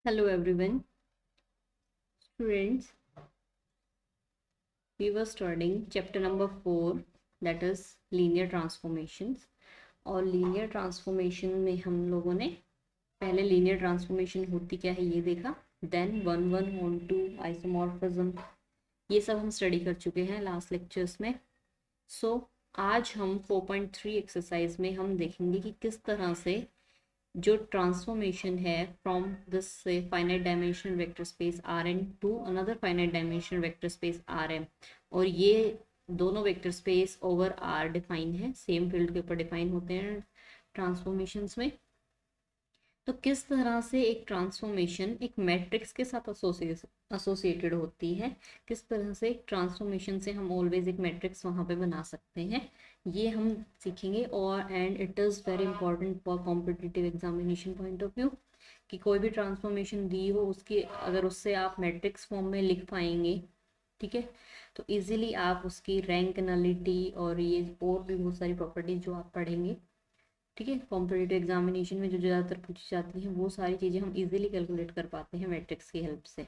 Hello everyone, students. We were studying chapter number 4, that is linear transformations. और linear transformation में हम लोगों ने पहले linear transformation होती क्या है ये देखा, then one on to isomorphism, ये सब हम स्टडी कर चुके हैं लास्ट लेक्चर्स में. सो आज हम 4.3 एक्सरसाइज में हम देखेंगे कि किस तरह से जो ट्रांसफॉर्मेशन है फ्रॉम दिस से finite dimensional vector space R N to another finite dimensional vector space R M, और ये दोनों vector space over R define है, सेम फील्ड के ऊपर डिफाइन होते हैं ट्रांसफॉर्मेशंस में. तो किस तरह से एक ट्रांसफॉर्मेशन एक मैट्रिक्स के साथ एसोसिएटेड होती है, किस तरह से एक ट्रांसफॉर्मेशन से हम ऑलवेज एक मैट्रिक्स वहाँ पे बना सकते हैं, ये हम सीखेंगे. और and it is very important for competitive examination point of view कि कोई भी ट्रांसफॉर्मेशन दी हो उसकी अगर उससे आप मैट्रिक्स फॉर्म में लिख पाएंगे, ठीक है, तो इजीली आप उसकी रैंक नलिटी और ये और भी बहुत सारी प्रॉपर्टीज जो आप पढ़ेंगे, ठीक है, कॉम्पिटिटिव एग्जामिनेशन में जो ज़्यादातर पूछी जाती हैं वो सारी चीज़ें हम इजीली कैलकुलेट कर पाते हैं मैट्रिक्स की हेल्प से.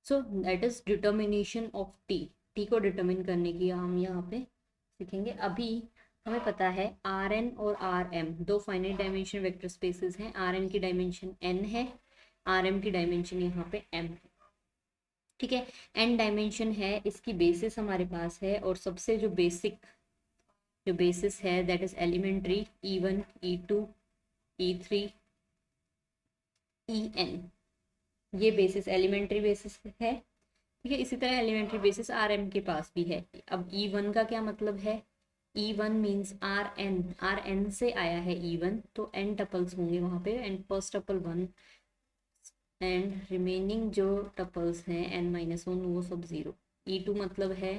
So that is determination of T. T को डिटर्मिन करने की हम यहाँ पे सीखेंगे. अभी हमें पता है आर एन और आर एम दो फाइनाइट डायमेंशन वेक्टर स्पेसेस हैं. आर एन की डायमेंशन एन है, आर एम की डायमेंशन यहाँ पे एम है, ठीक है. एन डायमेंशन है, इसकी बेसिस हमारे पास है, और सबसे जो बेसिस है that is elementary E1 E2 E3 En, ये बेसिस एलिमेंट्री बेसिस है, ठीक है. इसी तरह एलिमेंट्री बेसिस आर एम के पास भी है. अब E1 का क्या मतलब है, E1 मीन्स आर एन से आया है E1, तो n टपल्स होंगे वहाँ पे, and first tuple 1 and remaining जो टपल्स हैं n-1 वो सब 0. E2 मतलब है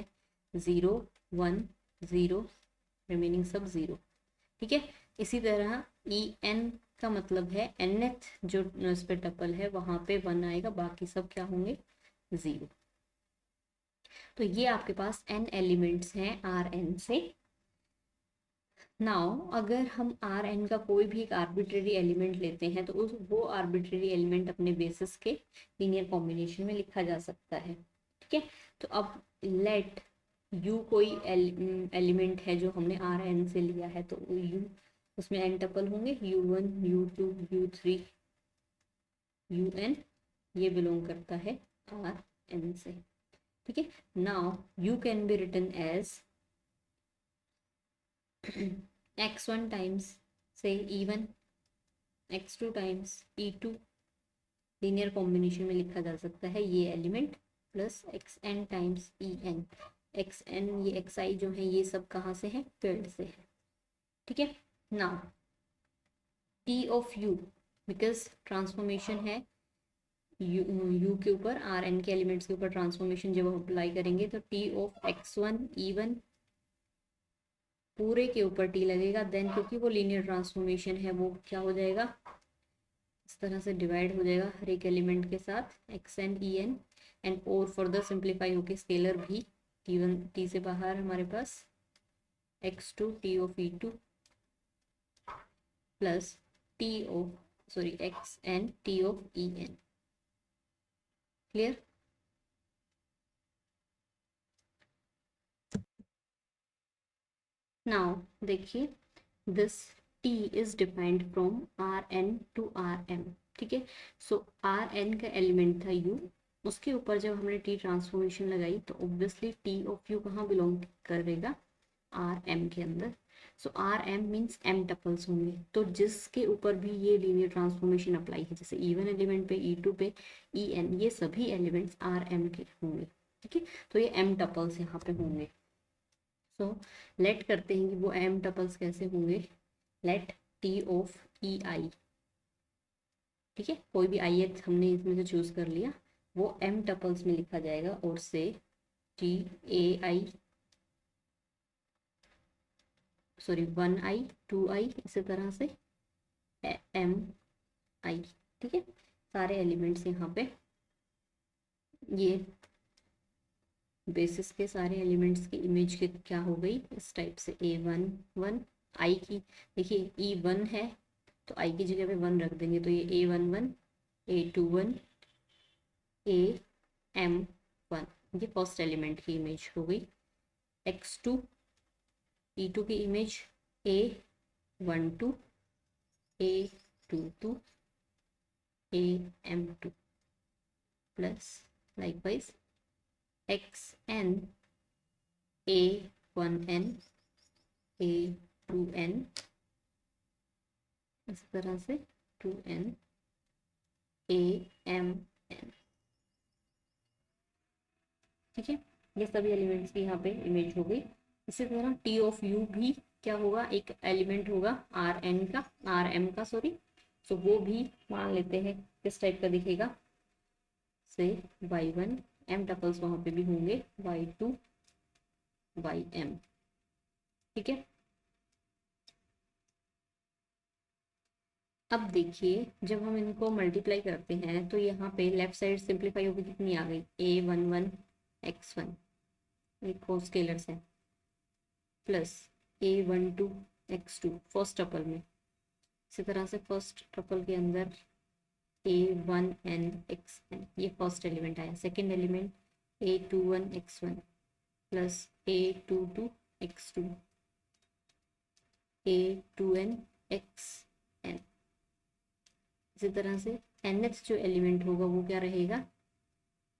0 1 0, रिमेनिंग सब 0, ठीक है. इसी तरह ई एन का मतलब है nth जो इस पे टपल है वहां पे 1 आएगा, बाकी सब क्या होंगे 0. तो ये आपके पास n एलिमेंट्स हैं आर एन से. नाउ अगर हम आर एन का कोई भी एक आर्बिट्रेरी एलिमेंट लेते हैं तो वो आर्बिट्रेरी एलिमेंट अपने बेसिस के लीनियर कॉम्बिनेशन में लिखा जा सकता है, ठीक है. तो अब लेट यू कोई एलिमेंट है जो हमने आर एन से लिया है, तो यू उसमें एन टपल होंगे U1 U2 U3 UN, ये बिलोंग करता है आर एन से, ठीक है. Now you can be written as x1 times से E1, x2 times E2, linear combination में लिखा जा सकता है ये element, plus xn times En. xn ये xi जो है ये सब कहाँ से है, फील्ड से है, ठीक है. Now t of u, because transformation है u के ऊपर, आर एन के एलिमेंट्स के ऊपर ट्रांसफॉर्मेशन जब हम अप्लाई करेंगे तो t ऑफ x1 E1 पूरे के ऊपर t लगेगा, देन क्योंकि वो लीनियर ट्रांसफॉर्मेशन है वो क्या हो जाएगा, इस तरह से डिवाइड हो जाएगा हर एक एलिमेंट के साथ xn En, एंड और फर्दर सिंप्लीफाई होके स्केलर भी t1 t से बाहर हमारे पास x2 t of E2 plus xn t of En. Clear. Now देखिए this t is defined from R N to R M, ठीक है. सो आर एन का एलिमेंट था u, उसके ऊपर जब हमने t ट्रांसफॉर्मेशन लगाई तो ऑब्वियसली t ऑफ u कहाँ बिलोंग करेगा, आर एम के अंदर. So R M means m tuples होंगे, तो जिसके ऊपर भी ये लीनियर ट्रांसफॉर्मेशन अप्लाई है, जैसे E1 एलिमेंट पे E2 पे En, ये सभी एलिमेंट्स आर एम के होंगे, ठीक है. तो ये m टपल्स यहाँ पे होंगे. सो लेट करते हैं कि वो m टपल्स कैसे होंगे. लेट t ऑफ ई आई, ठीक है, कोई भी आई हमने इसमें से चूज कर लिया, वो m टपल्स में लिखा जाएगा, और से t a i sorry 1i 2i इसी तरह से m i, ठीक है. सारे एलिमेंट्स यहाँ पे ये बेसिस के सारे एलिमेंट्स की इमेज के क्या हो गई इस टाइप से A1 1 आई की, देखिए E1 है तो आई की जगह पे 1 रख देंगे तो ये A11 A21 AM1, ये फर्स्ट एलिमेंट की इमेज हो गई। X2 E2 की image A12 A22 AM2 plus likewise XN A1N A2N, इस तरह से 2N AMN। ठीक है, ये सभी एलिमेंट्स की यहाँ पे इमेज हो गई। इसी तरह T ऑफ U भी क्या होगा, एक एलिमेंट होगा RM का सॉरी। सो वो भी मान लेते हैं किस टाइप का दिखेगा, से Y1 M टपल्स वहां पे भी होंगे Y2 YM। ठीक है, अब देखिए जब हम इनको मल्टीप्लाई करते हैं तो यहाँ पे लेफ्ट साइड सिंप्लीफाई होगी, कितनी आ गई A11 X1, एक को स्केलर्स है, plus A12 X2 first tuple में। इसी तरह से फर्स्ट टपल के अंदर A1N XN, ये फर्स्ट एलिमेंट आया। Second element A21 X1 plus A22 X2 A2N XN। इसी तरह से nth जो एलिमेंट होगा वो क्या रहेगा,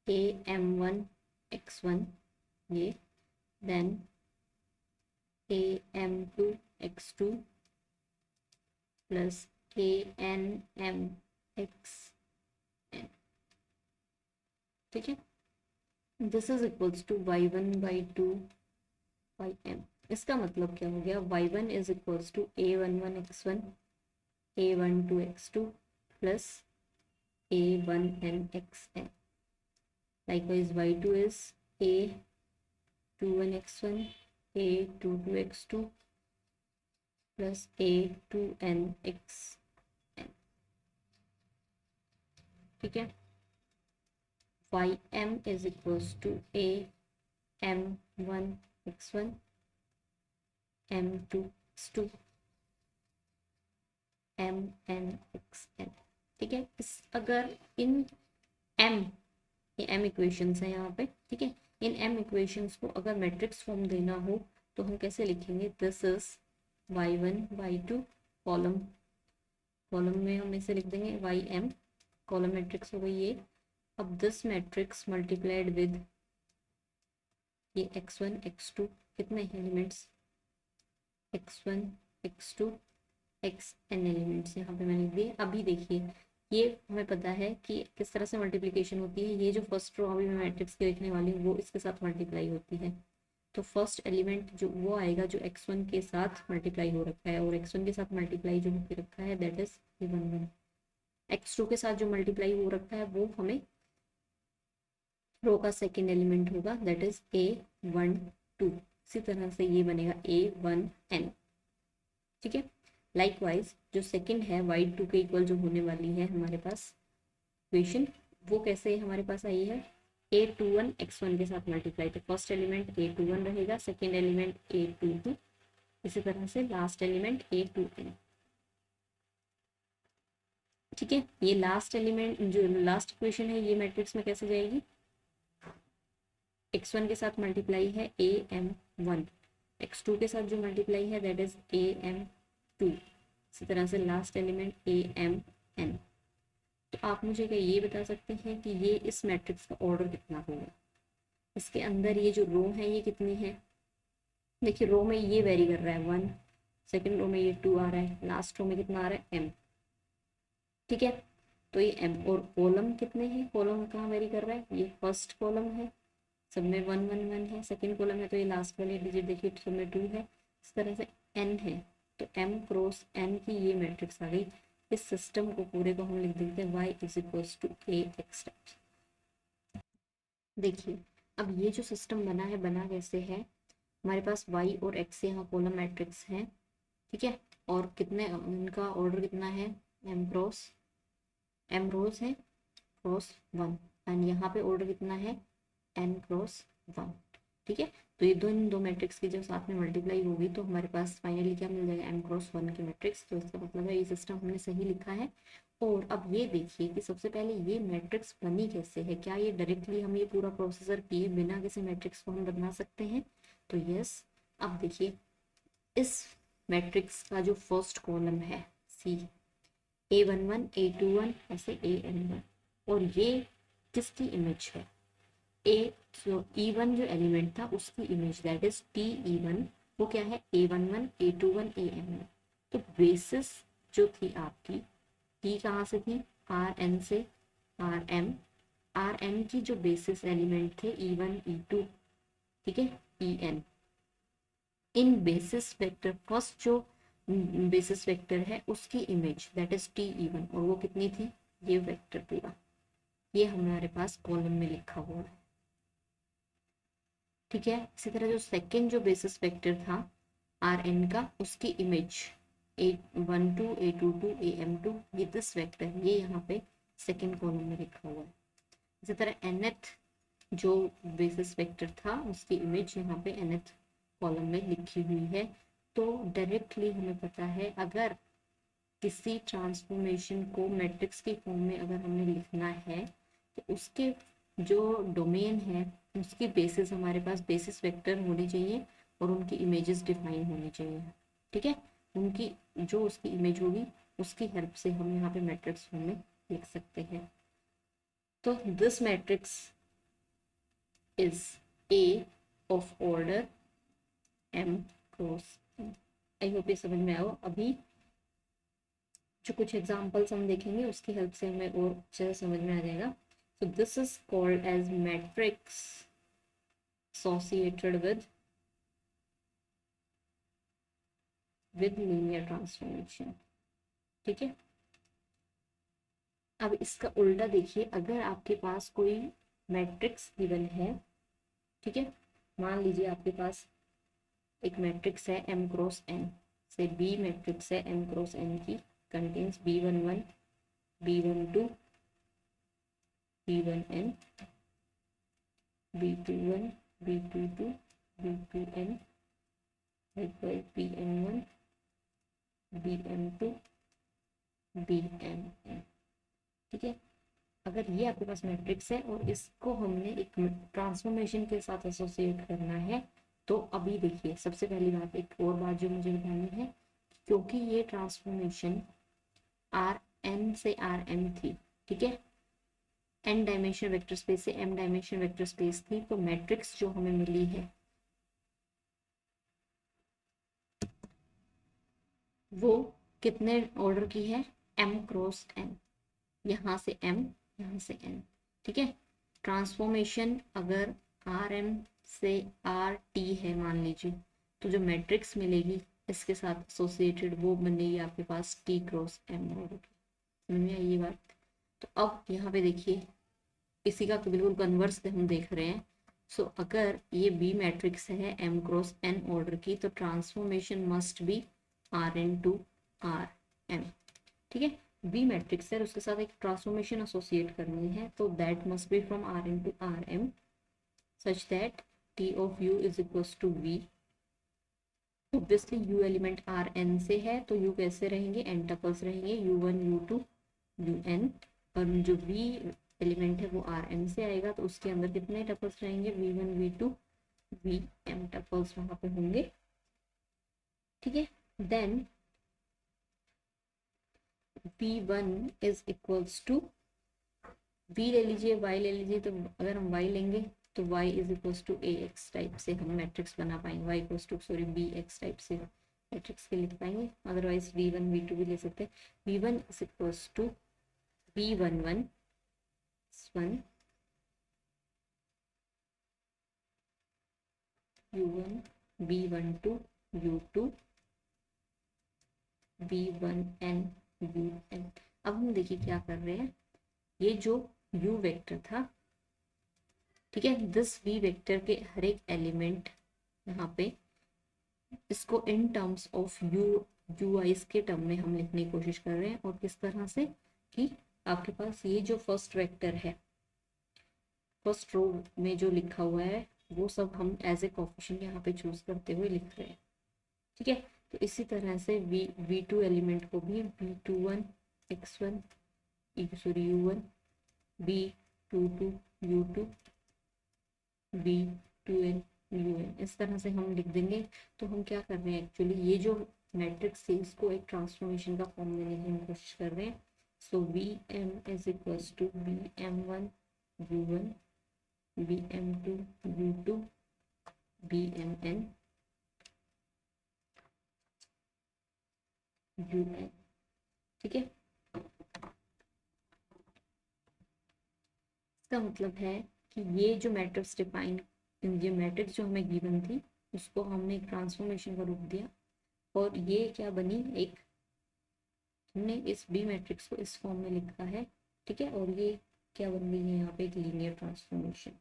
AM1 X1 ये, then AM2 X2 plus ANM XN। ठीक है, this is equals to Y1 Y2 YM। इसका मतलब क्या हो गया, Y1 is equals to A11 X1 A12 X2 plus A1N XN। Likewise Y2 is A21 X1 A22 X2 plus A2N XN। ठीक है, YM is equals to AM1 X1 M2 X2 MN XN। ठीक है, इस अगर इन M, ये M equations हैं यहाँ पे। ठीक है, इन M इक्वेशंस को अगर मैट्रिक्स फॉर्म देना हो तो हम कैसे लिखेंगे, this is Y1 Y2 column में हम इसे लिख देंगे YM, कॉलम मैट्रिक्स हो गई ये। अब दिस मैट्रिक्स मल्टीप्लाइड विद ये X1 X2, कितने elements X1 X2 XN elements यहाँ पे मैंने लिख दिए। अभी देखिए ये हमें पता है कि किस तरह से मल्टीप्लिकेशन होती है। ये जो फर्स्ट रो अभी मैं मैट्रिक्स की लिखने वाली हूँ वो इसके साथ मल्टीप्लाई होती है। तो फर्स्ट एलिमेंट जो वो आएगा जो X1 के साथ मल्टीप्लाई हो रखा है, और X1 के साथ मल्टीप्लाई जो होकर रखा है दैट इज A11। X2 के साथ जो मल्टीप्लाई हो रखा है वो हमें रो का सेकेंड एलिमेंट होगा दैट इज A12। इसी तरह से ये बनेगा A1N। ठीक है, लाइकवाइज जो सेकंड है Y2 के इक्वल जो होने वाली है हमारे पास इक्वेशन, वो कैसे हमारे पास आई है, A21 X1 के साथ मल्टीप्लाई। तो फर्स्ट एलिमेंट A21 रहेगा, सेकंड एलिमेंट A22, इसी तरह से लास्ट एलिमेंट A2N। ठीक है, ये लास्ट एलिमेंट जो लास्ट इक्वेशन है ये मैट्रिक्स में कैसे जाएगी, X1 के साथ मल्टीप्लाई है AM1, X2 के साथ जो मल्टीप्लाई है दैट इज AM2, इसी तरह से लास्ट एलिमेंट AMN। तो आप मुझे क्या ये बता सकते हैं कि ये इस मैट्रिक्स का ऑर्डर कितना होगा, इसके अंदर ये जो रो है ये कितनी है। देखिए रो में ये वेरी कर रहा है 1, सेकेंड रो में ये 2 आ रहा है, लास्ट रो में कितना आ रहा है M। ठीक है, तो ये M, और कॉलम कितने हैं, कॉलम कहाँ वेरी कर रहा है, ये फर्स्ट कॉलम है सब में 1 1 1 है, सेकेंड कॉलम है तो ये लास्ट वाली डिजिट देखिए सब में 2 है, इस तरह से N है। तो M क्रॉस N की ये मैट्रिक्स आ गई। इस सिस्टम को पूरे को हम लिख देते हैं Y is equals to AX times. देखिए अब ये जो सिस्टम बना है, बना कैसे है, हमारे पास Y और X यहाँ कॉलम मैट्रिक्स हैं। ठीक है, और कितने इनका ऑर्डर कितना है, M रोज है क्रॉस 1, एंड यहाँ पे ऑर्डर कितना है N क्रॉस 1। ठीक है, तो ये इन दो मैट्रिक्स की जब साथ में मल्टीप्लाई होगी तो हमारे पास फाइनली क्या मिल जाएगा, M क्रॉस 1 की मैट्रिक्स। तो इसका मतलब है ये सिस्टम हमने सही लिखा है और अब ये देखिए कि सबसे पहले ये मैट्रिक्स बनी कैसे है, क्या ये डायरेक्टली हम ये पूरा प्रोसीजर किए बिना किसी मैट्रिक्स को हम बना सकते हैं? तो यस। अब देखिए इस मैट्रिक्स का जो फर्स्ट कॉलम है सी, A11 A21 ऐसे AN1, और ये किसकी इमेज है? ए जो E1 जो एलिमेंट था उसकी इमेज, दैट इज TE1, वो क्या है? A11 A21 AM1। तो बेसिस जो थी आपकी, की कहाँ से थी? Rn से Rm, Rn की जो बेसिस एलिमेंट थे E1 E2, ठीक है, En, इन बेसिस वेक्टर फर्स्ट जो बेसिस वेक्टर है उसकी इमेज दैट इज TE1, और वो कितनी थी? ये वेक्टर पूरा, ये हमारे पास कॉलम में लिखा हुआ है, ठीक है। इसी तरह जो सेकंड जो बेसिस वेक्टर था Rn का, उसकी इमेज A12 A22 AM2, ये दिस वेक्टर, ये यहाँ पे सेकंड कॉलम में लिखा हुआ है। इसी तरह nth जो बेसिस वेक्टर था उसकी इमेज यहाँ पे nth कॉलम में लिखी हुई है। तो डायरेक्टली हमें पता है अगर किसी ट्रांसफॉर्मेशन को मैट्रिक्स की फॉर्म में अगर हमें लिखना है तो उसके जो डोमेन है उसकी बेसिस हमारे पास बेसिस वेक्टर होने चाहिए और उनकी इमेजेस डिफाइन होनी चाहिए, ठीक है। उनकी जो उसकी इमेज होगी उसकी हेल्प से हम यहाँ पे मैट्रिक्स फॉर्म में लिख सकते हैं। तो this matrix is A of order M cross N। I hope ये समझ में आया हो। अभी जो कुछ एग्जांपल्स हम देखेंगे उसकी हेल्प से हमें और अच्छे से समझ में आ जाएगा। So this is called as matrix associated with linear transformation, ठीक है। अब इसका उल्टा देखिए, अगर आपके पास कोई मैट्रिक्स गिवन है, ठीक है, मान लीजिए आपके पास एक मैट्रिक्स है M क्रॉस N, से B मैट्रिक्स है M क्रॉस N की, contains B11 B12 B1n B21 B22 B2n likewise Bn1 Bn2 Bmn, ठीक है। अगर ये आपके पास मैट्रिक्स है और इसको हमने एक ट्रांसफॉर्मेशन के साथ एसोसिएट करना है, तो अभी देखिए सबसे पहली बात, एक और बात जो मुझे बतानी है, क्योंकि ये ट्रांसफॉर्मेशन Rn से Rm थी, ठीक है, n डायमेंशन वेक्टर स्पेस से m डायमेंशन वेक्टर स्पेस थी, तो मैट्रिक्स जो हमें मिली है वो कितने ऑर्डर की है? m क्रॉस n, यहाँ से m यहाँ से n, ठीक है। ट्रांसफॉर्मेशन अगर Rm से Rt है मान लीजिए, तो जो मैट्रिक्स मिलेगी इसके साथ एसोसिएटेड वो बनेगी आपके पास T क्रॉस m ऑर्डर की। समझ में आई ये बात? तो अब यहाँ पे देखिए इसी का बिल्कुल कन्वर्स हम देख रहे हैं। सो अगर ये बी मैट्रिक्स है m क्रॉस n ऑर्डर की, तो transformation must be Rn to Rm, ठीक है। बी मैट्रिक्स है उसके साथ एक ट्रांसफॉर्मेशन एसोसिएट करनी है, तो that must be from Rn to Rm such that T of U is equals to V। Obviously U element Rn से है तो U कैसे रहेंगे? n टपल्स रहेंगे, U1 U2 Un, और जो V एलिमेंट है वो Rm से आएगा तो उसके अंदर कितने टपल्स रहेंगे? V1 V2 Vm टपल्स वहां पे होंगे, ठीक है। Then V1 is equals to V ले लीजिए, Y ले लीजिए, तो अगर हम Y लेंगे तो Y is equals to AX type से हम मैट्रिक्स बना पाएंगे, Y equals to sorry BX type से मैट्रिक्स के लिख पाएंगे। अदरवाइज V1 V2 भी ले सकते हैं। V1 is equals to B11 1 U1 B12 U2 B1n Un। अब हम देखिए क्या कर रहे हैं, ये जो U वेक्टर था, ठीक है, दिस V वेक्टर के हर एक एलिमेंट यहाँ पे इसको इन टर्म्स ऑफ UIs के टर्म में हम लिखने की कोशिश कर रहे हैं। और किस तरह से कि आपके पास ये जो फर्स्ट वेक्टर है, फर्स्ट रो में जो लिखा हुआ है वो सब हम एज ए कोफिशिएंट यहाँ पे चूज करते हुए लिख रहे हैं, ठीक है। तो इसी तरह से V2 एलिमेंट को भी V21 x1 sorry U1 B22 U2 B2n UN, इस तरह से हम लिख देंगे। तो हम क्या कर रहे हैं एक्चुअली, ये जो मैट्रिक्स है इसको एक ट्रांसफॉर्मेशन का फॉर्म देने की हम कोशिश कर रहे हैं। So VM is equals to BM1 U1 BM2 U2 BMN UN, ठीक है। इसका मतलब है कि ये जो मैट्रिक्स डिफाइन, ये मैट्रिक्स जो हमें गिवन थी उसको हमने एक ट्रांसफॉर्मेशन का रूप दिया, और ये क्या बनी, एक हमने इस बी मैट्रिक्स को इस फॉर्म में लिखा है, ठीक है। और ये क्या बन गई है यहाँ पे, एक लीनियर ट्रांसफॉर्मेशन।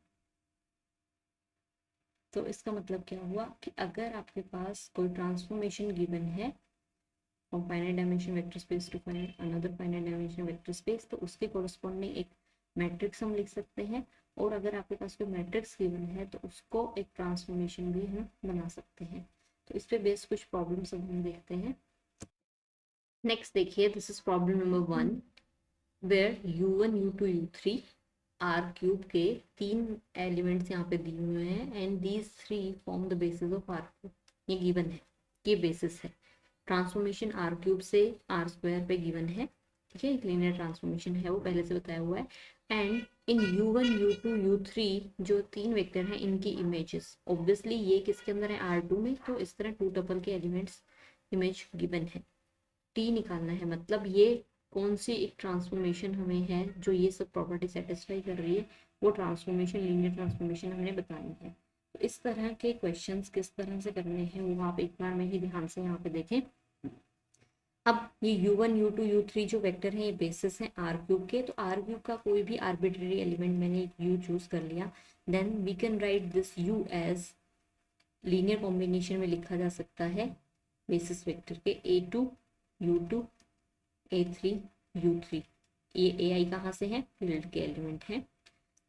तो इसका मतलब क्या हुआ कि अगर आपके पास कोई ट्रांसफॉर्मेशन गिवन है from finite dimension vector space to another finite dimension vector space, तो उसके कोरस्पॉन्डिंग एक मैट्रिक्स हम लिख सकते हैं। और अगर आपके पास कोई मैट्रिक्स गिवन है तो उसको एक ट्रांसफॉर्मेशन भी हम बना सकते हैं। तो इस पे बेस्ड कुछ प्रॉब्लम्स हम देखते हैं। नेक्स्ट देखिए, this is problem number 1 where U1 U2 U3 are cube के 3 एलिमेंट्स यहाँ पे दिए हुए हैं and these 3 form the basis of R cube. ये गिवन है, ये बेसिस है। ट्रांसफॉर्मेशन आर क्यूब से आर स्क्वायर पे गिवन है, ठीक है। एक लीनियर ट्रांसफॉर्मेशन है, वो पहले से बताया हुआ है। And in U1 U2 U3 जो 3 वेक्टर हैं इनकी इमेजेस, ऑब्वियसली ये किसके अंदर है, R2 में। तो इस तरह 2 टपल के एलिमेंट्स इमेज गिवन है, T निकालना है। मतलब ये कौन सी एक ट्रांसफॉर्मेशन हमें है जो ये सब प्रॉपर्टी सेटिस्फाई कर रही है, वो ट्रांसफॉर्मेशन, लीनियर ट्रांसफॉर्मेशन हमने बतानी है। तो इस तरह के क्वेश्चंस किस तरह से करने हैं वो आप एक बार में ही ध्यान से यहाँ पे देखें। अब ये U1 U2 U3 जो वेक्टर है ये बेसिस है आर क्यूब के। तो आर क्यूब का कोई भी आर्बिट्रेरी एलिमेंट मैंने एक U चूज कर लिया, then we can write this U as linear combination में लिखा जा सकता है बेसिस वेक्टर के A2 U2 A3 U3। ये AI कहाँ से है, फील्ड के एलिमेंट है।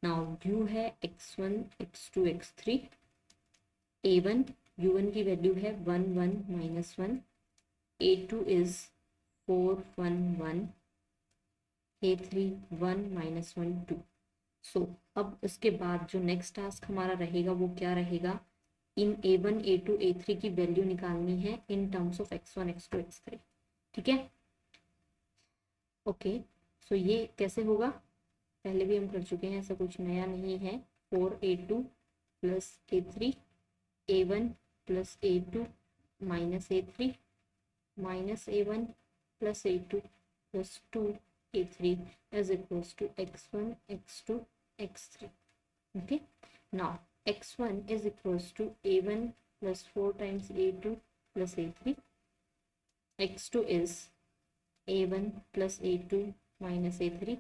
नाउ U है x1 x2 x3, A1 U1 की वैल्यू है 1 1 -1, A2 is 4 1 1, A3 1 -1 2। सो अब इसके बाद जो नेक्स्ट टास्क हमारा रहेगा वो क्या रहेगा, इन A1 A2 A3 की वैल्यू निकालनी है इन terms of x1 x2 x3, ठीक है। ओके, सो ये कैसे होगा, पहले भी हम कर चुके हैं, ऐसा कुछ नया नहीं है। 4A2 plus A3, A1 plus A2 minus A3 minus A1 plus A2 plus 2A3 is equals to x1 x2 x3, okay। now x1 is equals to A1 plus 4 times A2 plus A3, x2 is A1 plus A2 minus A3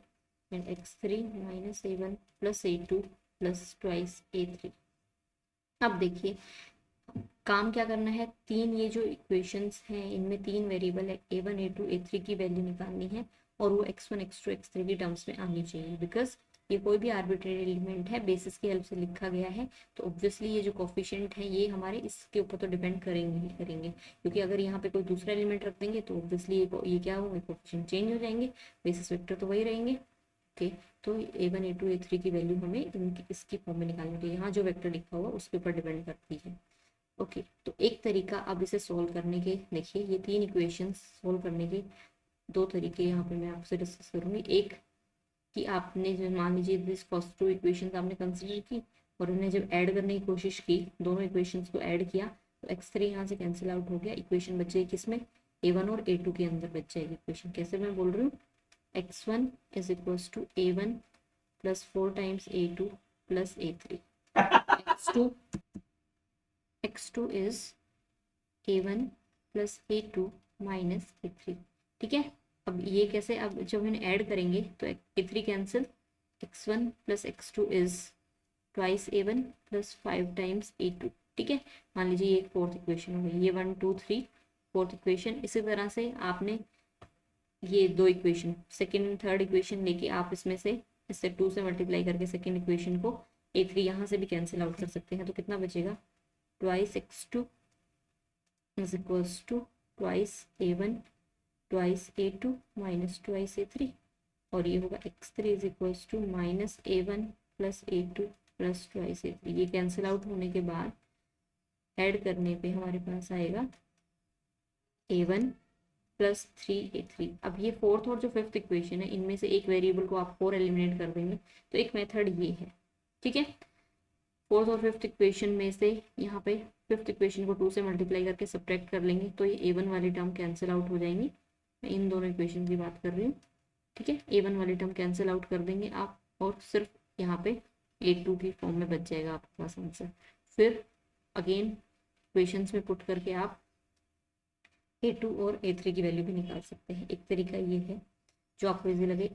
and x3 minus A1 plus A2 plus twice A3। अब देखिए काम क्या करना है, 3 ये जो equations हैं इनमें 3 वेरिएबल है, A1 A2 A3 की वैल्यू निकालनी है और वो x1 x2 x3 की टर्म्स में आनी चाहिए, बिकॉज ये कोई भी आर्बिट्रेरी एलिमेंट है, बेसिस की हेल्प से लिखा गया है। तो ऑब्वियसली ये जो कोफिशिएंट है ये हमारे इसके ऊपर तो डिपेंड करेंगे ही करेंगे, क्योंकि अगर यहाँ पे कोई दूसरा एलिमेंट रख देंगे तो ऑब्वियसली ये क्या होंगे, कोफिशिएंट चेंज हो जाएंगे, बेसिस वेक्टर तो वही रहेंगे, ओके। तो A1 A2 A3 की वैल्यू हमें इसकी फॉर्म में निकालनी चाहिए, यहाँ जो वेक्टर लिखा हुआ उसके ऊपर डिपेंड करती है, ओके। तो एक तरीका अब इसे सोल्व करने के, देखिए ये 3 इक्वेशंस सोल्व करने के 2 तरीके यहाँ पे मैं आपसे डिस्कस करूँगी। एक कि आपने जो मान लीजिए दिस फर्स्ट 2 इक्वेशंस आपने कंसिडर की और उन्हें जब ऐड करने की कोशिश की, दोनों इक्वेशंस को ऐड किया तो x3 यहाँ से कैंसिल आउट हो गया, इक्वेशन बच जाएगी किसमें, A1 और A2 के अंदर बच जाएगी इक्वेशन। कैसे मैं बोल रही हूँ, x1 is equals to A1 plus 4 times A2 plus A3, x2 is A1 plus A2 minus A3, ठीक है। अब ये कैसे, अब जब हम ऐड करेंगे तो A3 cancel, x1 plus x2 is twice A1 plus 5 times A2, ठीक है। मान लीजिए ये एक फोर्थ इक्वेशन हो गई, ये 1 2 3 फोर्थ इक्वेशन। इसी तरह से आपने ये 2 इक्वेशन सेकेंड थर्ड इक्वेशन लेके आप इसमें से इससे 2 से मल्टीप्लाई करके सेकेंड इक्वेशन को A3 यहाँ से भी कैंसिल आउट कर सकते हैं, तो कितना बचेगा, twice x2 is equals to twice A1 twice A2 minus twice A3, और ये होगा x3 is equals to minus a1 plus a2 plus twice a3। ये कैंसिल आउट होने के बाद ऐड करने पे हमारे पास आएगा a1 प्लस 3a3। अब ये फोर्थ और जो फिफ्थ इक्वेशन है, इनमें से एक वेरिएबल को आप 4 एलिमिनेट कर देंगे, तो एक मेथड ये है, ठीक है। फोर्थ और फिफ्थ इक्वेशन में से यहाँ पे फिफ्थ इक्वेशन को 2 से मल्टीप्लाई करके सब्ट्रैक्ट कर लेंगे, तो ये a1 वाली टर्म कैंसिल आउट हो जाएंगी। मैं इन दोनों इक्वेशन की बात कर रही हूँ, ठीक है। a1 वाली टर्म कैंसिल आउट कर देंगे आप, और सिर्फ यहाँ पे a2 की फॉर्म में बच जाएगा आपके पास आंसर। फिर अगेन इक्वेशंस में पुट करके आप a2 और a3 की वैल्यू भी निकाल सकते हैं। एक तरीका ये है जो आपको इजी लगे।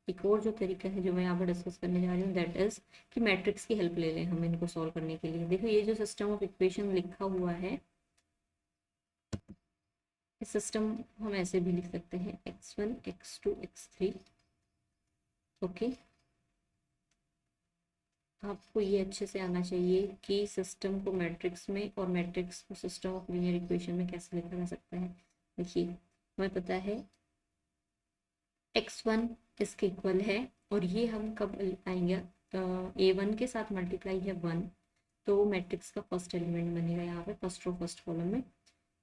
एक और जो तरीका है जो मैं यहाँ पर डिस्कस करने जा रही हूँ, दैट इज कि मैट्रिक्स की हेल्प ले लें हम इनको सॉल्व करने के लिए। देखो ये जो सिस्टम ऑफ इक्वेशन लिखा हुआ है, इस सिस्टम हम ऐसे भी लिख सकते हैं x1 x2 x3। ओके, आपको ये अच्छे से आना चाहिए कि सिस्टम को मैट्रिक्स में और मैट्रिक्स को सिस्टम ऑफ लीनियर इक्वेशन में कैसे लिखा जा सकता है। देखिए हमें पता है x1 इसके इक्वल है, और ये हम कब आएंगे, a1 के साथ मल्टीप्लाई है 1, तो वो मैट्रिक्स का फर्स्ट एलिमेंट बनेगा यहाँ पे फर्स्ट रो फर्स्ट कॉलम में।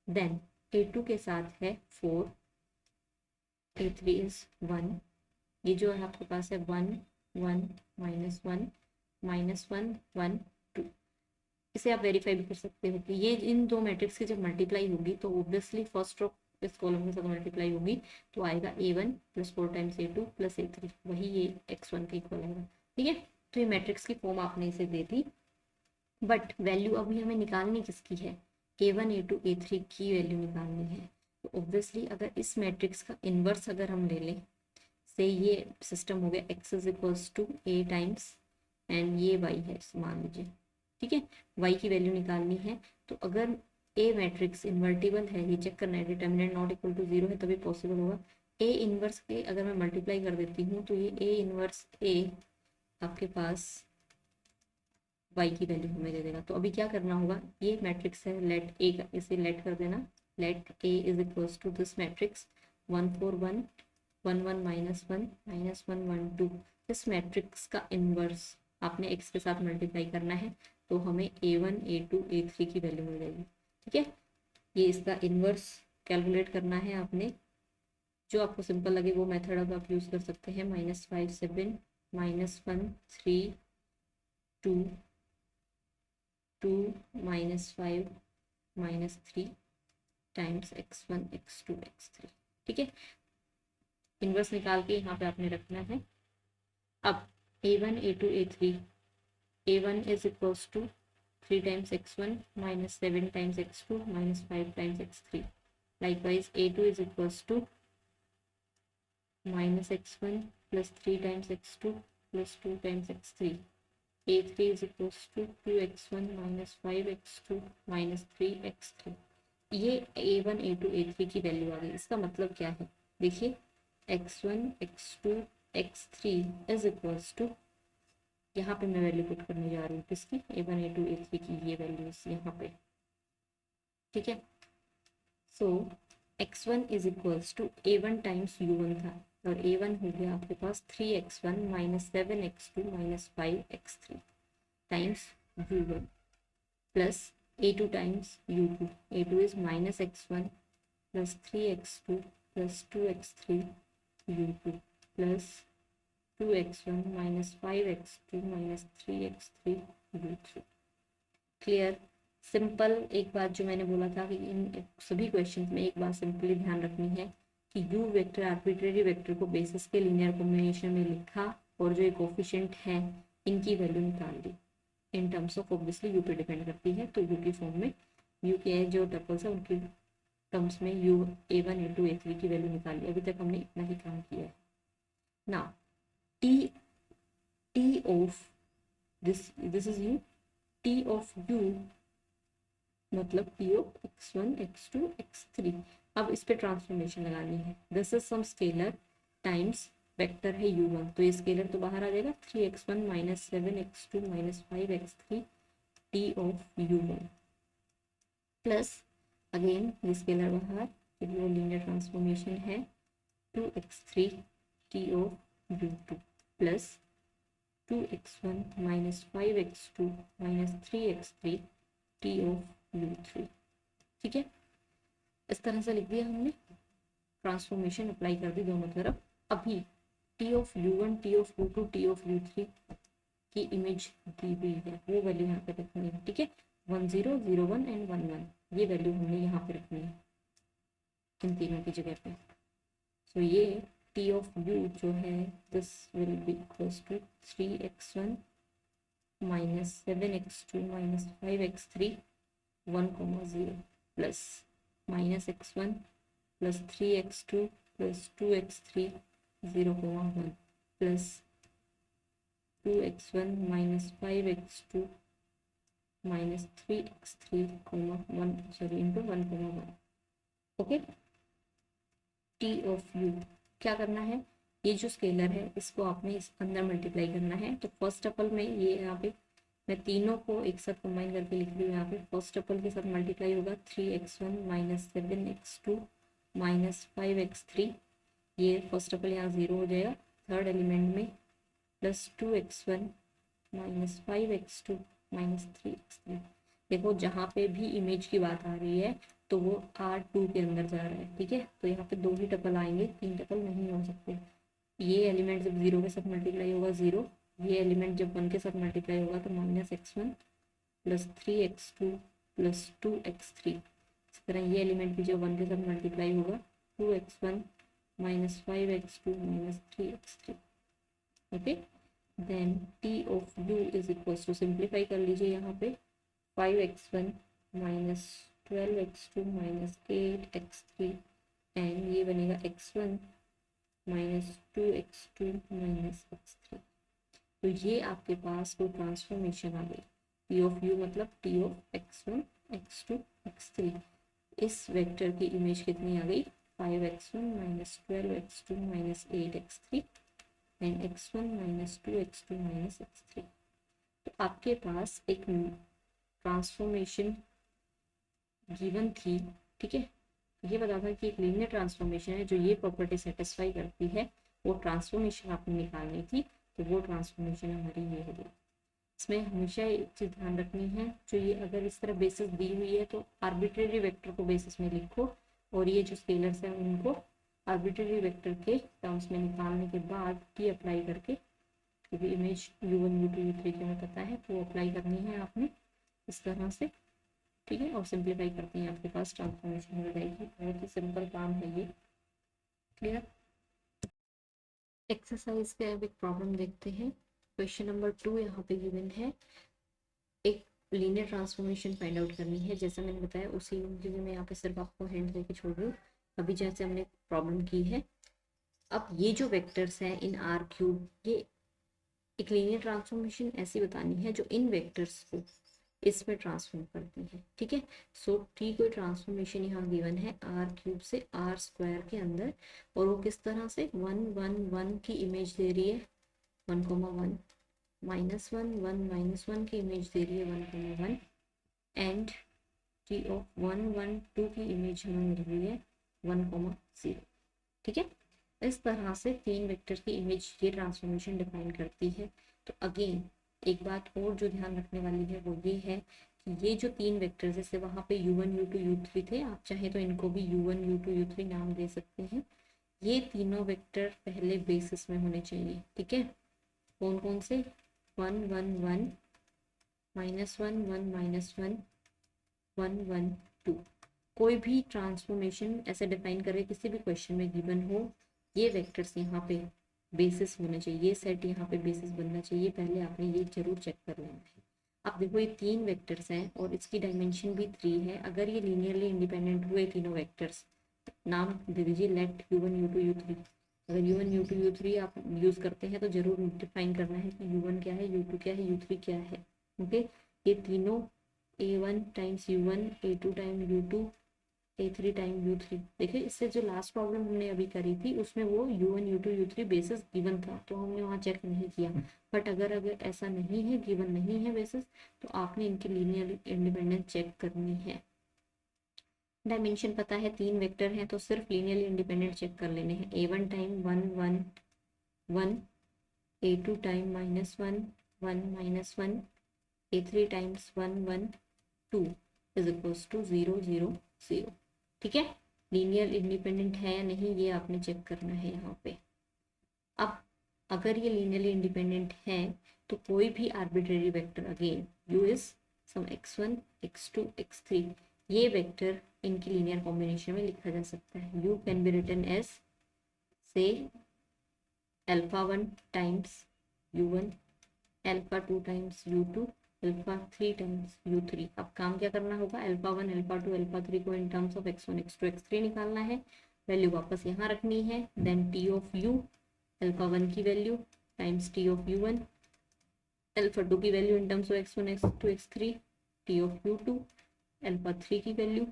देन a2 के साथ है 4, a3 इज 1। ये जो है आपके पास है 1 1 माइनस 1 माइनस 1 1 2। इसे आप वेरीफाई भी कर सकते हो कि ये इन दो मैट्रिक्स की जब मल्टीप्लाई होगी तो ऑब्वियसली फर्स्ट रो इस कॉलम के साथ मल्टीप्लाई होगी, तो आएगा a1 plus 4 times a2 plus a3, वही ये x1 के इक्वल आएगा, ठीक है। तो ये मैट्रिक्स की फॉर्म आपने इसे दे दी, बट वैल्यू अभी हमें निकालनी किसकी है, a1 a2 a3 की वैल्यू निकालनी है। तो ऑब्वियसली अगर इस मैट्रिक्स का इन्वर्स अगर हम ले लें, से ये सिस्टम हो गया x is equals to a times and ये y है मान लीजिए, ठीक है। y की वैल्यू निकालनी है, तो अगर ए मैट्रिक्स इन्वर्टिबल है, ये चेक करना है, डिटर्मिनेंट नॉट इक्वल टू 0 है तभी पॉसिबल होगा। ए इनवर्स के अगर मैं मल्टीप्लाई कर देती हूँ तो ये ए इनवर्स ए आपके पास y की वैल्यू हमें दे देगा। तो अभी क्या करना होगा, ये मैट्रिक्स है, लेट ए का इसे लेट कर देना, let A is equals to this matrix 1 4 1 1 1 minus 1 minus 1 1 2। इस मैट्रिक्स का इनवर्स आपने x के साथ मल्टीप्लाई करना है, तो हमें a1 a2 a3 की वैल्यू मिल जाएगी, ठीक है। ये इसका इनवर्स कैलकुलेट करना है आपने, जो आपको सिंपल लगे वो मेथड अब आप यूज़ कर सकते हैं। -5 7 -1 3 2 2 -5 -3 टाइम्स x1 x2 x3, ठीक है। इनवर्स निकाल के यहाँ पे आपने रखना है। अब a1 a2 a3, a1 is equals to 3 times x1 minus 7 times x2 minus 5 times x3। Likewise a2 is equals to minus x1 plus 3 times x2 plus 2 times x3। a3 is equals to 2x1 minus 5x2 minus 3x3। ये a1 a2 a3 की value आ गई। इसका मतलब क्या है, देखिए x1 x2 x3 is equals to, यहाँ पे मैं वैल्यू पुट करने जा रही हूँ किसकी, a1 a2 a3 की ये वैल्यूज यहाँ पे, ठीक है। So x1 is equals to a1 times u1 था, और a1 हो गया आपके पास 3x1 minus 7x2 minus 5x3 times u1 plus a2 times u2। a2 is minus x1 plus 3x2 plus 2x3 u2 plus 2x1 minus 5x2 minus 3x3 u3। Clear, simple. एक बात जो मैंने बोला था कि इन सभी क्वेश्चंस में एक बात सिंपली ध्यान रखनी है कि u वेक्टर आर्बिट्रेरी वेक्टर को बेसिस के लीनियर कॉम्बिनेशन में लिखा, और जो कोफिशिएंट है इनकी वैल्यू निकाल दी in terms of, obviously u पे डिपेंड करती है, तो u की फॉर्म में u के जो टपल्स है उनकी टर्म्स में u a1 a2 a3 की वैल्यू निकाली। अभी तक हमने इतना ही काम किया है। Now t of this is u, t of u मतलब t of x1 x2 x3। अब इस पे ट्रांसफॉर्मेशन लगानी है, this is some scalar times vector है u1, तो ये स्केलर तो बाहर आ जाएगा 3x1 minus 7x2 minus 5x3 t of u1 plus again ये स्केलर बाहर, वो लीनियर ट्रांसफॉर्मेशन है 2x3 t of u2 plus 2x1 minus 5x2 minus 3x3 t of u3। ठीक है, इस तरह से लिख दिया हमने, ट्रांसफॉर्मेशन अप्लाई कर दी दोनों तरफ। अभी t of u1, t of u2, t of u3 की इमेज दी हुई है, वो वैल्यू यहाँ पे रखनी है। ठीक है, 1 0 0 1 एंड 1 1, ये वैल्यू हमने यहाँ पे रखनी है इन तीनों की जगह पे। सो ये t ऑफ u जो है this will be equals to 3x1 minus 7x2 minus 5x3 1,0 plus minus x1 plus 3x2 plus 2x3 0,1 plus 2x1 minus 5x2 minus 3x3 into 1,1। Okay, t of u क्या करना है, ये जो scalar है इसको आपने इस अंदर मल्टीप्लाई करना है। तो फर्स्ट टपल में ये यहाँ पे मैं तीनों को एक साथ कंबाइन करके लिख रही हूँ। यहाँ पे फर्स्ट टपल के साथ मल्टीप्लाई होगा 3x1 minus 7x2 minus 5x3, ये फर्स्ट टपल यहाँ 0 हो जाएगा। थर्ड एलिमेंट में plus 2x1 minus 5x2 minus 3x3। देखो जहाँ पे भी इमेज की बात आ रही है तो वो R2 के अंदर जा रहा है। ठीक है, तो यहाँ पे 2 ही टपल आएंगे, 3 टपल नहीं हो सकते। ये एलिमेंट जब 0 के साथ मल्टीप्लाई होगा 0, ये एलिमेंट जब 1 के साथ मल्टीप्लाई होगा तो minus x1 plus 3x2 plus 2x3। इस तरह ये एलिमेंट भी जब 1 के साथ मल्टीप्लाई होगा 2x1 minus 5x2 minus 3x3। Okay, then t of u is equals to, simplify कर लीजिए यहाँ पे 5x1 minus 12x2 minus 8x3 and ये बनेगा x1 minus 2x2 minus x3। तो ये आपके पास कोई ट्रांसफॉर्मेशन आ गई। t ऑफ u मतलब t of x1 x2 x3। इस वेक्टर की इमेज कितनी आ गई, 5x1 minus 12x2 minus 8x3 and x1 minus 2x2 minus x3। तो आपके पास एक ट्रांसफॉर्मेशन गिवन थी। ठीक है, ये बता था कि एक लीनियर ट्रांसफॉर्मेशन है जो ये प्रॉपर्टी सेटिस्फाई करती है, वो ट्रांसफॉर्मेशन आपने निकालनी थी। तो वो ट्रांसफॉर्मेशन हमारी ये होगी। इसमें हमेशा एक चीज़ ध्यान रखनी है, जो ये अगर इस तरह बेसिस दी हुई है तो आर्बिट्रेरी वेक्टर को बेसिस में लिखो, और ये जो स्केलर्स हैं उनको आर्बिट्रेरी वेक्टर के टर्म्स में निकालने के बाद टी अप्लाई करके, क्योंकि इमेज u1 u2 u3 की हमें पता है तो वो अप्लाई करनी है आपने इस तरह से। ठीक है, और सिंप्लीफाई करते हैं आपके पास ट्रांसफॉर्मेशन हो जाएगी। बहुत ही सिंपल काम है ये। क्लियर। एक्सरसाइज का अब एक प्रॉब्लम देखते हैं। क्वेश्चन नंबर 2 यहाँ पे गिवन है, एक लीनियर ट्रांसफॉर्मेशन फाइंड आउट करनी है। जैसा मैंने बताया उसी के लिए मैं यहाँ पे सिर्फ आपको हैंड देके छोड़ रही हूँ, अभी जैसे हमने प्रॉब्लम की है। अब ये जो वेक्टर्स हैं इन आर क्यूब, ये एक लीनियर ट्रांसफॉर्मेशन ऐसी बतानी है जो इन वेक्टर्स को इसमें ट्रांसफॉर्म करती है। ठीक है, सो टी कोई ट्रांसफॉर्मेशन यहाँ गिवन है आर क्यूब से आर स्क्वायर के अंदर, और वो किस तरह से 1 1 1 की इमेज दे रही है 1,1, माइनस 1 1 माइनस 1 की इमेज दे रही है 1,1 एंड टी ऑफ 1 1 2 की इमेज हमें मिल रही है 1,0। ठीक है, इस तरह से तीन वेक्टर की इमेज ये ट्रांसफॉर्मेशन डिफाइन करती है। तो अगेन एक बात और जो ध्यान रखने वाली है वो ये है कि ये जो तीन वेक्टर जैसे वहाँ पे u1 u2 u3 थे, आप चाहे तो इनको भी u1 u2 u3 नाम दे सकते हैं। ये तीनों वेक्टर पहले बेसिस में होने चाहिए। ठीक है, कौन कौन से, 1 1 1 माइनस 1 1 माइनस 1 1 1 2। कोई भी ट्रांसफॉर्मेशन ऐसे डिफाइन करे किसी भी क्वेश्चन में गिवन हो, ये वेक्टर्स यहाँ पे बेसिस होने चाहिए, ये सेट यहाँ पे बेसिस बनना चाहिए। पहले आपने ये जरूर चेक कर लेना है। अब देखो ये तीन वेक्टर्स हैं और इसकी डायमेंशन भी 3 है। अगर ये लीनियरली इंडिपेंडेंट हुए तीनों वेक्टर्स, नाम दे दीजिए लेट u1 u2 u3। अगर u1 u2 u3 आप यूज़ करते हैं तो जरूर डिफाइन करना है कि u1 क्या है, u2 क्या है, u3 क्या है। ओके, ये तीनों a1 times u1 a2 time u2 a3 time u3। देखिए इससे जो लास्ट प्रॉब्लम हमने अभी करी थी उसमें वो u1 u2 u3 basis given था तो हमने वहाँ चेक नहीं किया। बट अगर ऐसा नहीं है, गिवन नहीं है बेसिस, तो आपने इनकी लीनियर इंडिपेंडेंस चेक करनी है। डायमेंशन पता है, तीन वेक्टर हैं तो सिर्फ लीनियरली इंडिपेंडेंट चेक कर लेने हैं। a1 time 1 1 1, a2 time -1, 1 -1, a3 times 1, 1, 2 is equals to 0, 0, 0। ठीक है, लीनियर इंडिपेंडेंट है या नहीं ये आपने चेक करना है यहाँ पे। अब अगर ये लीनियरली इंडिपेंडेंट है तो कोई भी arbitrary vector, again u is some x1, x2, x3, ये वेक्टर इनकी लीनियर कॉम्बिनेशन में लिखा जा सकता है। u can be written as से α1 times u1, α2 times u2, α3 times u3। अब काम क्या करना होगा, α1, α2, α3 को इन terms of x1, x2, x3 निकालना है, वैल्यू वापस यहाँ रखनी है, देन t ऑफ u, α1 की value times t of u1, α2 की value in terms of x1, x2, x3, t of u2, α3 की value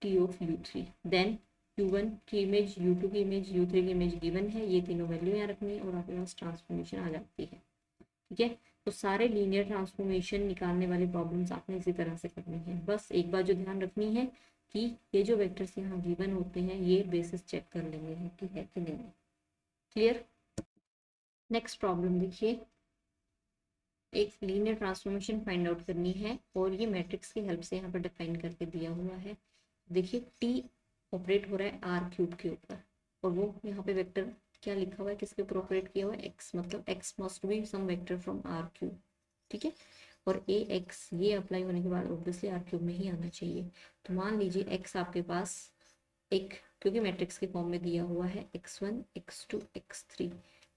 t of u3, then u1 की इमेज, u2 की इमेज, u3 की इमेज गिवन है, ये तीनों value यहाँ रखनी है और आपके पास ट्रांसफॉर्मेशन आ जाती है। ठीक है, तो सारे लीनियर ट्रांसफॉर्मेशन निकालने वाले प्रॉब्लम्स आपने इसी तरह से करनी है। बस एक बात जो ध्यान रखनी है कि ये जो वेक्टर्स यहाँ गिवन होते हैं ये बेसिस चेक कर लेंगे हैं कि है कि नहीं। क्लियर। नेक्स्ट प्रॉब्लम देखिए, एक लीनियर ट्रांसफॉर्मेशन फाइंड आउट करनी है और ये मैट्रिक्स की हेल्प से यहाँ पर डिफाइन करके दिया हुआ है। देखिए टी ऑपरेट हो रहा है आर क्यूब के ऊपर और वो यहाँ पे वेक्टर क्या लिखा हुआ है, किसके ऊपर ऑपरेट किया हुआ है, एक्स, मतलब X must be some vector from R cube. ठीक है, और ए एक्स ये अप्लाई होने के बाद ऑब्वियसली आर क्यूब में ही आना चाहिए। तो मान लीजिए एक्स आपके पास एक, क्योंकि मैट्रिक्स के फॉर्म में दिया हुआ है x1, x2, x3,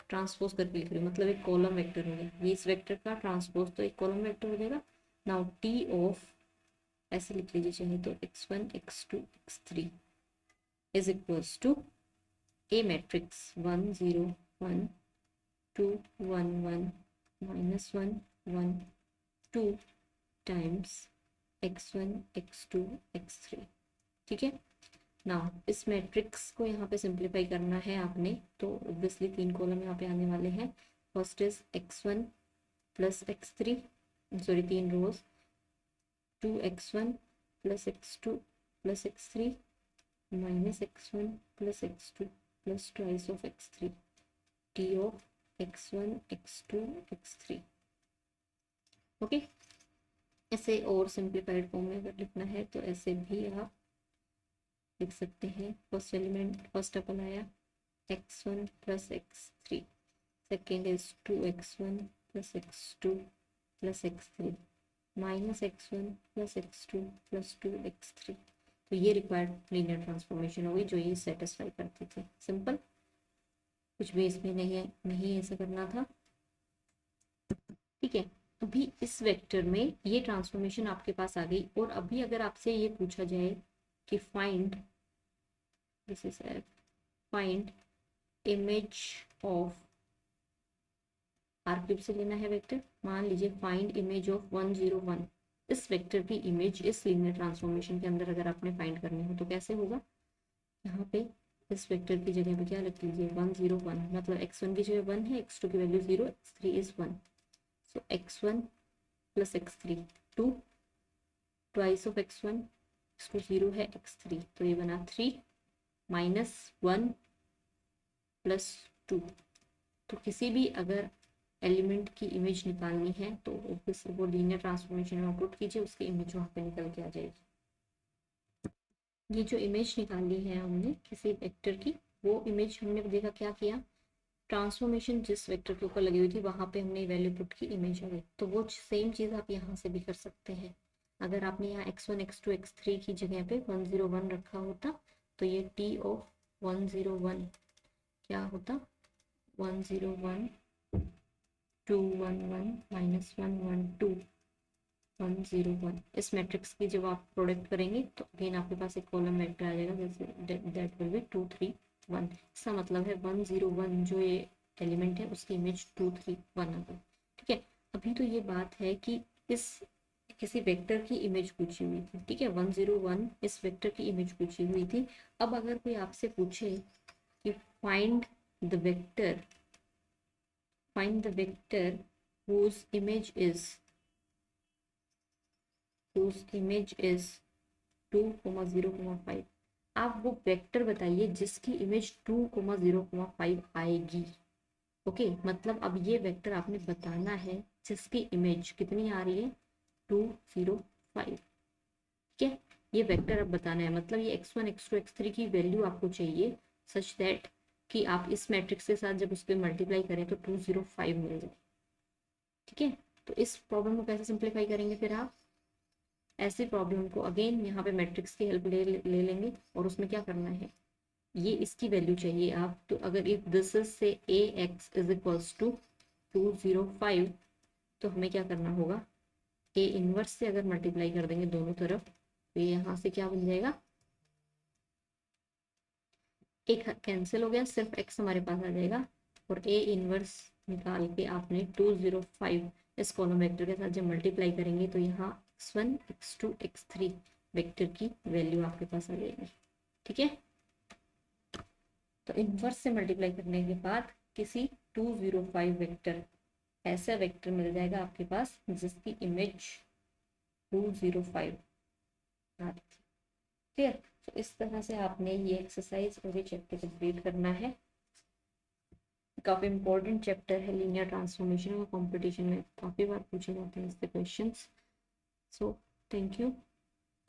ट्रांसपोज करके लिख रही हूँ, मतलब एक कॉलम वेक्टर हो गया, ये इस वेक्टर का ट्रांसपोज तो एक कॉलम वेक्टर हो जाएगा। नाउ टी ऑफ, ऐसे लिख लीजिए चाहे तो, x1, x2, x3 is equals to a matrix 1, 0, 1, 2, 1, 1, -1, 1, 2 times x1, x2, x3। ठीक है, नाउ इस मैट्रिक्स को यहाँ पे सिंप्लीफाई करना है आपने, तो ऑब्वियसली 3 कॉलम यहाँ पे आने वाले हैं। First is x1 plus x3, sorry 3 rows, 2x1 plus x2 plus x3 minus x1 plus x2 plus twice of x3, t of x1, x2, x3। Okay, ऐसे और सिंप्लीफाइड फॉर्म में अगर लिखना है तो ऐसे भी आप लिख सकते हैं। फर्स्ट एलिमेंट, फर्स्ट टपल आया x1 plus x3, second is 2x1 plus x2 plus x3 minus x1 plus x2 plus 2x3। तो ये रिक्वायर्ड लीनियर ट्रांसफॉर्मेशन होगी जो ये सेटिस्फाई करती थी। सिंपल, कुछ भी इसमें नहीं ऐसा करना था। ठीक है, अभी इस वेक्टर में ये ट्रांसफॉर्मेशन आपके पास आ गई और अभी अगर आपसे ये पूछा जाए कि find, this is find image of, R cube से लेना है वेक्टर, मान लीजिए फाइंड इमेज ऑफ 1, 0, 1, इस वेक्टर की इमेज इस लीनियर ट्रांसफॉर्मेशन के अंदर अगर आपने फाइंड करनी हो तो कैसे होगा, यहाँ पे इस वेक्टर की जगह पे क्या रख लीजिए 1, 0, 1, मतलब x1 की जगह 1 है, x2 की value 0, x3 is 1, so x1 plus x3 2 twice of x1, x2 0 है, x3 तो ये बना 3 माइनस 1 प्लस 2। तो किसी भी अगर एलिमेंट की इमेज निकालनी है तो ऑब्वियसली वो लीनियर ट्रांसफॉर्मेशन में पुट कीजिए, उसकी इमेज वहाँ पे निकल के आ जाएगी। ये जो इमेज निकाली है हमने किसी वेक्टर की, वो इमेज हमने देखा क्या किया, ट्रांसफॉर्मेशन जिस वेक्टर के ऊपर लगी हुई थी वहाँ पे हमने वैल्यू पुट की, इमेज आ गई। तो वो सेम चीज़ आप यहाँ से भी कर सकते हैं। अगर आपने यहाँ x1, x2, x3 की जगह पे 1, 0, 1 रखा होता तो ये t ऑफ 1, 0, 1 क्या होता, 1, 0, 1, 2, 1, 1, माइनस 1, 1, 2, 1, 0, 1। इस मैट्रिक्स की जब आप प्रोडक्ट करेंगे तो अगेन आपके पास एक कॉलम वेक्टर आ जाएगा, जैसे दैट विल बी 2, 3, 1। इसका मतलब है 1, 0, 1 जो ये एलिमेंट है उसकी इमेज 2, 3, 1 आ गई। ठीक है, अभी तो ये बात है कि इस किसी वेक्टर की इमेज पूछी हुई थी। ठीक है, 1, 0, 1 इस वेक्टर की इमेज पूछी हुई थी। अब अगर कोई आपसे पूछे कि find the vector, find the vector whose image is 2, 0, 5, आप वो वेक्टर बताइए जिसकी इमेज 2, 0, 5 आएगी। ओके मतलब अब ये वेक्टर आपने बताना है जिसकी इमेज कितनी आ रही है 205, ठीक है। ये वेक्टर अब बताना है, मतलब ये x1 x2 x3 की वैल्यू आपको चाहिए सच दैट कि आप इस मैट्रिक्स के साथ जब उस पर मल्टीप्लाई करें तो 205 मिल जाए, ठीक है। तो इस प्रॉब्लम को कैसे सिंप्लीफाई करेंगे फिर आप, ऐसे प्रॉब्लम को अगेन यहाँ पे मैट्रिक्स की हेल्प ले लेंगे और उसमें क्या करना है, ये इसकी वैल्यू चाहिए आप, तो अगर इफ दिस इज से ए एक्स इज इक्वल्स टू 205, तो हमें क्या करना होगा, ए इनवर्स से अगर मल्टीप्लाई कर देंगे दोनों तरफ तो ये यहाँ से क्या बन जाएगा, एक कैंसिल हो गया, सिर्फ एक्स हमारे पास आ जाएगा और ए इनवर्स निकाल के आपने 205 इस कॉलम वेक्टर के साथ जब मल्टीप्लाई करेंगे तो यहाँ x1 x2 x3 वेक्टर की वैल्यू आपके पास आ जाएगी, ठीक है। तो इनवर्स से मल्टीप्लाई करने के बाद किसी 205 वेक्टर, ऐसा वेक्टर मिल जाएगा आपके पास जिसकी इमेज 205 आ रही थी, क्लियर। तो इस तरह से आपने ये एक्सरसाइज और ये चैप्टर कंप्लीट करना है। काफ़ी इंपॉर्टेंट चैप्टर है लीनियर ट्रांसफॉर्मेशन, और कंपटीशन में काफ़ी बार पूछे जाते हैं इससे क्वेश्चंस। So thank you.